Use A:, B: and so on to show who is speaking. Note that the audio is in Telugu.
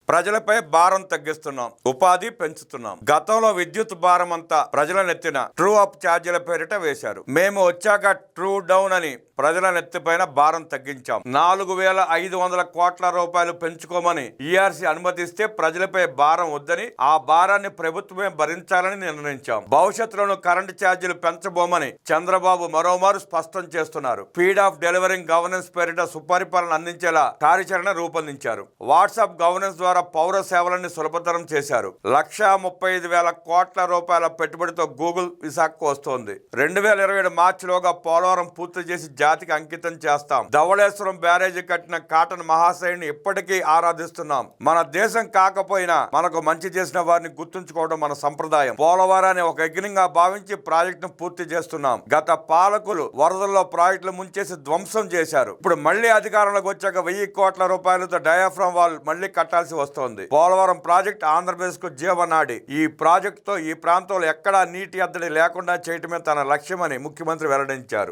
A: ప్రజలపై భారం తగ్గిస్తున్నాం, ఉపాధి పెంచుతున్నాం. గతంలో విద్యుత్ భారం అంతా ప్రజల నెత్తిన ట్రూ అప్ ఛార్జీల పేరిట వేశారు. మేము వచ్చాక ట్రూ డౌన్ అని ప్రజల నెత్తిపైన భారం తగ్గించాం. 4,500 కోట్ల రూపాయలు పెంచుకోమని ఈఆర్సీ అనుమతిస్తే ప్రజలపై భారం వద్దని, ఆ భారాన్ని ప్రభుత్వమే భరించాలని నిర్ణయించాం. భవిష్యత్తులోనూ కరెంటు ఛార్జీలు పెంచబోమని చంద్రబాబు మరోమారు స్పష్టం చేస్తున్నారు. స్పీడ్ ఆఫ్ డెలివరింగ్ గవర్నెన్స్ పేరిట సుపరిపాలన అందించేలా కార్యాచరణ రూపొందించారు. వాట్సాప్ గవర్నెన్స్ ద్వారా పౌర సేవలను సులభతరం చేశారు. 1,35,000 కోట్ల రూపాయల పెట్టుబడితో గూగుల్ విశాఖకు వస్తోంది. 2027 మార్చిలోగా పోలవరం పూర్తి చేసి జాతికి అంకితం చేస్తాం. ధవళేశ్వరం బ్యారేజీ కట్టిన కాటన్ మహాశయుని ఇప్పటికీ ఆరాధిస్తున్నాం. మన దేశం కాకపోయినా మనకు మంచి చేసిన వారిని గుర్తుంచుకోవడం మన సంప్రదాయం. పోలవరాన్ని ఒక యజ్ఞంగా భావించి ప్రాజెక్టును పూర్తి చేస్తున్నాం. గత పాలకులు వరదల్లో ప్రాజెక్టులు ముంచేసి ధ్వంసం చేశారు. ఇప్పుడు మళ్లీ అధికారంలోకి వచ్చాక 1,000 కోట్ల రూపాయలతో డయాఫ్రామ్ వాల్ మళ్లీ కట్టాల్సి వస్తోంది. పోలవరం ప్రాజెక్టు ఆంధ్రప్రదేశ్ కు జీవనాడి. ఈ ప్రాజెక్టుతో ఈ ప్రాంతంలో ఎక్కడా నీటి ఎద్దడి లేకుండా చేయటమే తన లక్ష్యమని ముఖ్యమంత్రి వెల్లడించారు.